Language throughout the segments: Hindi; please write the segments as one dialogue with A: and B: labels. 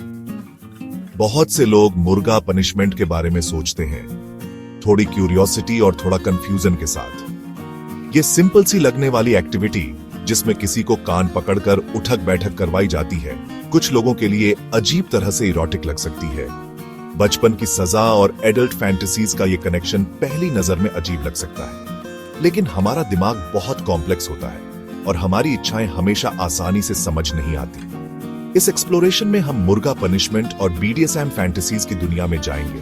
A: बहुत से लोग मुर्गा पनिशमेंट के बारे में सोचते हैं, थोड़ी क्यूरियोसिटी और थोड़ा कंफ्यूजन के साथ। ये सिंपल सी लगने वाली एक्टिविटी जिसमें किसी को कान पकड़कर उठक बैठक करवाई जाती है, कुछ लोगों के लिए अजीब तरह से इरोटिक लग सकती है। बचपन की सजा और एडल्ट फैंटेसीज का ये कनेक्शन पहली नजर में अजीब लग सकता है, लेकिन हमारा दिमाग बहुत कॉम्प्लेक्स होता है और हमारी इच्छाएं हमेशा आसानी से समझ नहीं आती। इस एक्सप्लोरेशन में हम मुर्गा पनिशमेंट और बीडीएसएम फैंटेसीज की दुनिया में जाएंगे,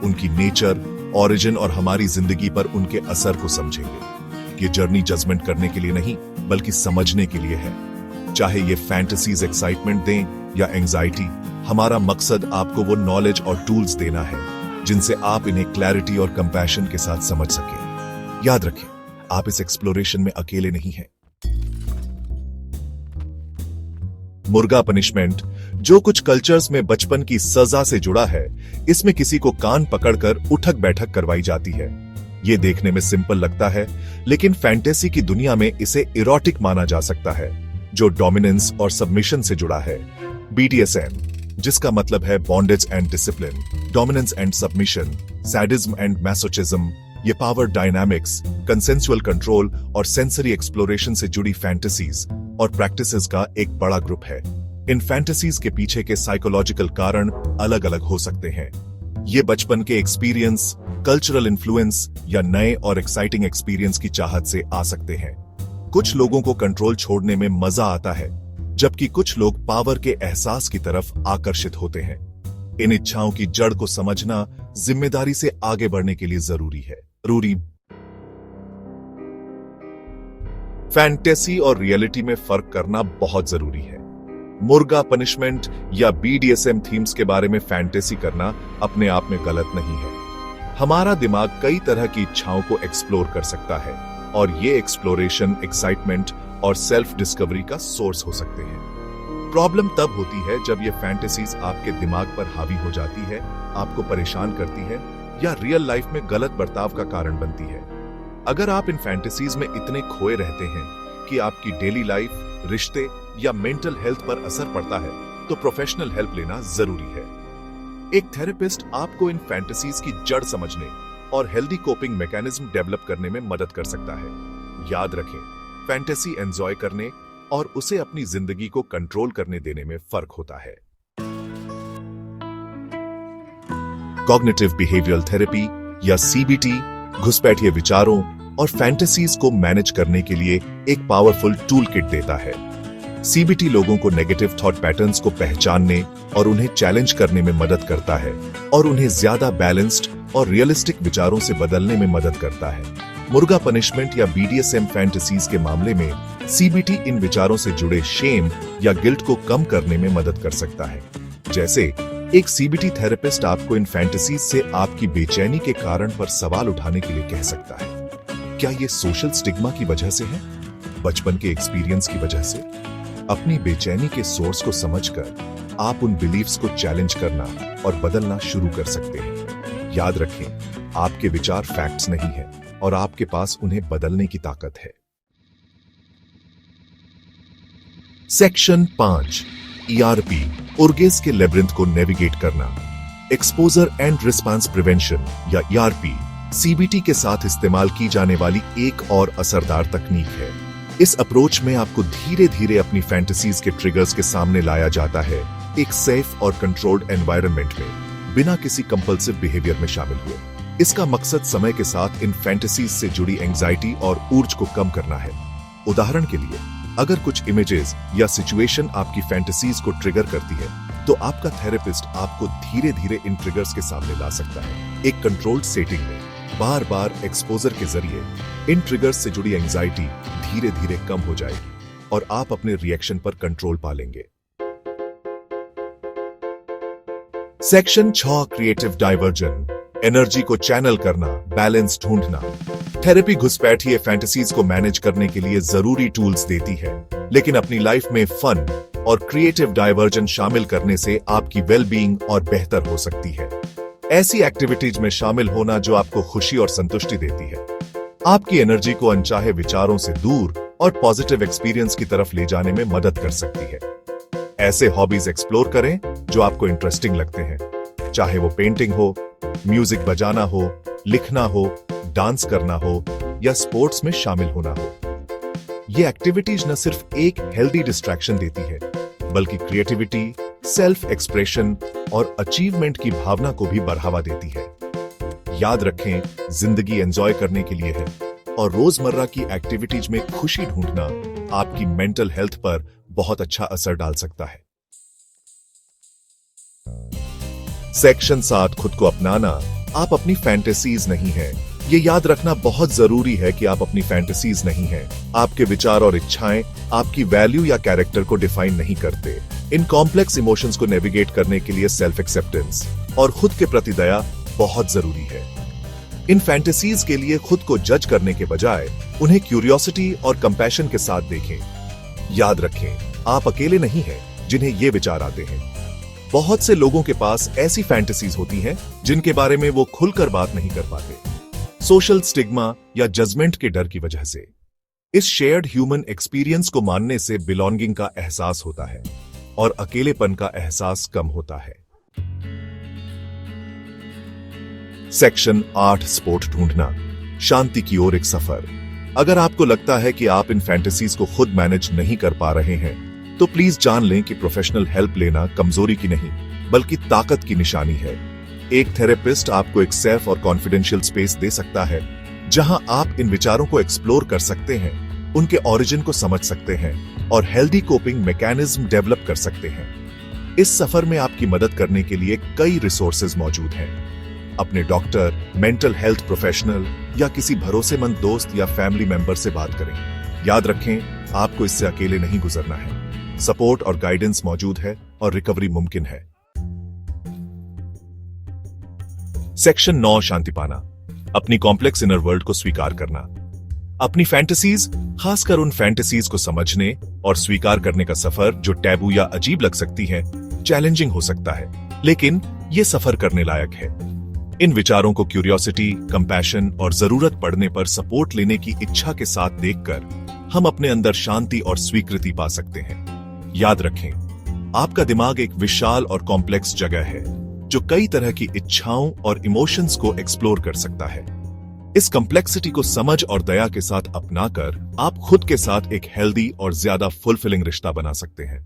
A: उनकी नेचर, ओरिजिन और हमारी जिंदगी पर उनके असर को समझेंगे। ये जर्नी जजमेंट करने के लिए नहीं, बल्कि समझने के लिए है। चाहे ये फैंटेसीज एक्साइटमेंट दें या एंजाइटी, हमारा मकसद आपको वो नॉलेज और टूल्स देना है जिनसे आप इन्हें क्लैरिटी और कंपैशन के साथ समझ सकें। याद रखें, आप इस एक्सप्लोरेशन में अकेले नहीं हैं। मुर्गा पनिशमेंट, जो कुछ कल्चर्स में बचपन की सजा से जुड़ा है, इसमें किसी को कान पकड़कर उठक बैठक करवाई जाती है। ये देखने में सिंपल लगता है, लेकिन फैंटेसी की दुनिया में इसे इरोटिक माना जा सकता है, जो डोमिनेंस और सबमिशन से जुड़ा है। बीडीएसएम, जिसका मतलब है bondage and discipline, dominance and submission, sadism and masochism, ये पावर डायनामिक्स, कंसेंसुअल कंट्रोल और सेंसरी एक्सप्लोरेशन से जुड़ी फैंटेसीज और प्रैक्टिसेस का एक बड़ा ग्रुप है। इन फैंटेसीज के पीछे के साइकोलॉजिकल कारण अलग अलग हो सकते हैं। ये बचपन के एक्सपीरियंस, कल्चरल इन्फ्लुएंस या नए और एक्साइटिंग एक्सपीरियंस की चाहत से आ सकते हैं। कुछ लोगों को कंट्रोल छोड़ने में मजा आता है, जबकि कुछ लोग पावर के एहसास की तरफ आकर्षित होते हैं। इन इच्छाओं की जड़ को समझना जिम्मेदारी से आगे बढ़ने के लिए जरूरी है। फैंटेसी और रियलिटी में फर्क करना बहुत जरूरी है। मुर्गा पनिशमेंट या बीडीएसएम थीम्स के बारे में फैंटेसी करना अपने आप में गलत नहीं है। हमारा दिमाग कई तरह की इच्छाओं को एक्सप्लोर कर सकता है और ये एक्सप्लोरेशन एक्साइटमेंट और सेल्फ डिस्कवरी का सोर्स हो सकते हैं। प्रॉब्लम तब होती है जब ये फैंटेसीज आपके दिमाग पर हावी हो जाती है, आपको परेशान करती है या रियल लाइफ में गलत बर्ताव का कारण बनती है। अगर आप इन फैंटेसीज में इतने खोए रहते हैं कि आपकी डेली लाइफ, रिश्ते या मेंटल हेल्थ पर असर पड़ता है, तो प्रोफेशनल हेल्प लेना जरूरी है। एक थेरेपिस्ट आपको इन फैंटेसीज की जड़ समझने और हेल्दी कोपिंग मैकेनिज्म डेवलप करने में मदद कर सकता है। याद रखें, फैंटेसी एंजॉय करने और उसे अपनी जिंदगी को कंट्रोल करने देने में फर्क होता है। कॉग्निटिव बिहेवियरल थेरेपी या सीबीटी घुसपैठिए विचारों और फैंटेसीज को मैनेज करने के लिए एक पावरफुल टूल किट देता है। सीबीटी लोगों को नेगेटिव थॉट पैटर्न्स को पहचानने और उन्हें चैलेंज करने में मदद करता है और उन्हें ज्यादा बैलेंस्ड और रियलिस्टिक विचारों से बदलने में मदद करता है। मुर्गा पनिशमेंट या बीडीएसएम फैंटेसीज के मामले में सीबीटी इन विचारों से जुड़े शेम या गिल्ट को कम करने में मदद कर सकता है। जैसे एक सीबीटी थेरेपिस्ट आपको इन फैंटेसीज से आपकी बेचैनी के कारण पर सवाल उठाने के लिए कह सकता है। क्या ये सोशल स्टिग्मा की वजह से है, बचपन के एक्सपीरियंस की वजह से? अपनी बेचैनी के सोर्स को समझकर आप उन बिलीफ्स को चैलेंज करना और बदलना शुरू कर सकते हैं। याद रखें, आपके विचार फैक्ट्स नहीं है और आपके पास उन्हें बदलने की ताकत है। सेक्शन 5, ईआरपी, उर्गेस के लेब्रिंथ को नेविगेट करना। एक्सपोजर एंड रिस्पांस प्रिवेंशन या ईआरपी सीबीटी के साथ इस्तेमाल की जाने वाली एक और असरदार तकनीक है। इस अप्रोच में आपको धीरे धीरे अपनी फैंटेसीज के ट्रिगर्स के सामने लाया जाता है, एक सेफ और कंट्रोल्ड एनवायरनमेंट में, बिना किसी कंपल्सिव बिहेवियर में शामिल हुए। इसका मकसद समय के साथ इन फैंटेसीज से जुड़ी एंजाइटी और ऊर्ज को कम करना है। उदाहरण के लिए, अगर कुछ इमेजेस या सिचुएशन आपकी फैंटेसीज को ट्रिगर करती है, तो आपका थेरेपिस्ट आपको धीरे धीरे इन ट्रिगर्स के सामने ला सकता है। एक कंट्रोल्ड सेटिंग में बार बार एक्सपोजर के जरिए इन ट्रिगर्स से जुड़ी एंजाइटी धीरे धीरे कम हो जाएगी और आप अपने रिएक्शन पर कंट्रोल पा लेंगे। सेक्शन 6, क्रिएटिव डाइवर्जन, एनर्जी को चैनल करना, बैलेंस ढूंढना। थेरेपी घुसपैठिए फैंटेसीज को मैनेज करने के लिए जरूरी टूल्स देती है, लेकिन अपनी लाइफ में फन और क्रिएटिव डाइवर्जन शामिल करने से आपकी वेलबीइंग और बेहतर हो सकती है। ऐसी एक्टिविटीज में शामिल होना जो आपको खुशी और संतुष्टि देती है, आपकी एनर्जी को अनचाहे विचारों से दूर और पॉजिटिव एक्सपीरियंस की तरफ ले जाने में मदद कर सकती है। ऐसे हॉबीज एक्सप्लोर करें जो आपको इंटरेस्टिंग लगते हैं, चाहे वो पेंटिंग हो, म्यूजिक बजाना हो, लिखना हो, डांस करना हो या स्पोर्ट्स में शामिल होना हो। ये एक्टिविटीज न सिर्फ एक हेल्दी डिस्ट्रैक्शन देती है, बल्कि क्रिएटिविटी, सेल्फ एक्सप्रेशन और अचीवमेंट की भावना को भी बढ़ावा देती है। याद रखें, जिंदगी एंजॉय करने के लिए है और रोजमर्रा की एक्टिविटीज में खुशी ढूंढना आपकी मेंटल हेल्थ पर बहुत अच्छा असर डाल सकता है। सेक्शन 7, खुद को अपनाना। आप अपनी फैंटेसीज नहीं हैं। ये याद रखना बहुत जरूरी है कि आप अपनी फैंटेसीज नहीं हैं। आपके विचार और इच्छाएं आपकी वैल्यू या कैरेक्टर को डिफाइन नहीं करते। इन कॉम्प्लेक्स इमोशंस को नेविगेट करने के लिए सेल्फ एक्सेप्टेंस और खुद के प्रति दया बहुत जरूरी है। इन फैंटेसीज के लिए खुद को जज करने के बजाय उन्हें क्यूरियोसिटी और कंपैशन के साथ देखें। याद रखें, आप अकेले नहीं हैं जिन्हें ये विचार आते हैं। बहुत से लोगों के पास ऐसी फैंटेसीज होती हैं जिनके बारे में वो खुलकर बात नहीं कर पाते, सोशल स्टिग्मा या जजमेंट के डर की वजह से। इस शेयर्ड ह्यूमन एक्सपीरियंस को मानने से बिलोंगिंग का एहसास होता है और अकेलेपन का एहसास कम होता है। सेक्शन 8, स्पोर्ट ढूंढना। शांति की ओर एक सफर। अगर आपको लगता है कि आप इन फैंटेसीज को खुद मैनेज नहीं कर पा रहे हैं, तो प्लीज जान लें कि प्रोफेशनल हेल्प लेना कमजोरी की नहीं, बल्कि ताकत की निशानी है। एक थेरेपिस्ट आपको एक सेफ और कॉन्फिडेंशियल स्पेस दे सकता है, जहां आप इन विचारों को एक्सप्लोर कर सकते हैं, उनके ओरिजिन को समझ सकते हैं और हेल्दी कोपिंग मैकेनिज्म डेवलप कर सकते हैं। इस सफर में आपकी मदद करने के लिए कई रिसोर्सेज मौजूद हैं। अपने डॉक्टर, मेंटल हेल्थ प्रोफेशनल या किसी भरोसेमंद दोस्त या फैमिली मेंबर से बात करें। याद रखें, आपको इससे अकेले नहीं गुजरना है। सपोर्ट और गाइडेंस मौजूद है और रिकवरी मुमकिन है। सेक्शन 9, शांति पाना। अपनी कॉम्प्लेक्स इनर वर्ल्ड को स्वीकार करना। अपनी फैंटेसीज, खासकर उन फैंटेसीज को समझने और स्वीकार करने का सफर जो टैबू या अजीब लग सकती है, चैलेंजिंग हो सकता है, लेकिन यह सफर करने लायक है। इन विचारों को क्यूरियोसिटी, कंपैशन और जरूरत पड़ने पर सपोर्ट लेने की इच्छा के साथ देखकर हम अपने अंदर शांति और स्वीकृति पा सकते हैं। याद रखें, आपका दिमाग एक विशाल और कॉम्प्लेक्स जगह है जो कई तरह की इच्छाओं और इमोशंस को एक्सप्लोर कर सकता है। इस कॉम्प्लेक्सिटी को समझ और दया के साथ अपनाकर आप खुद के साथ एक हेल्दी और ज्यादा फुलफिलिंग रिश्ता बना सकते हैं।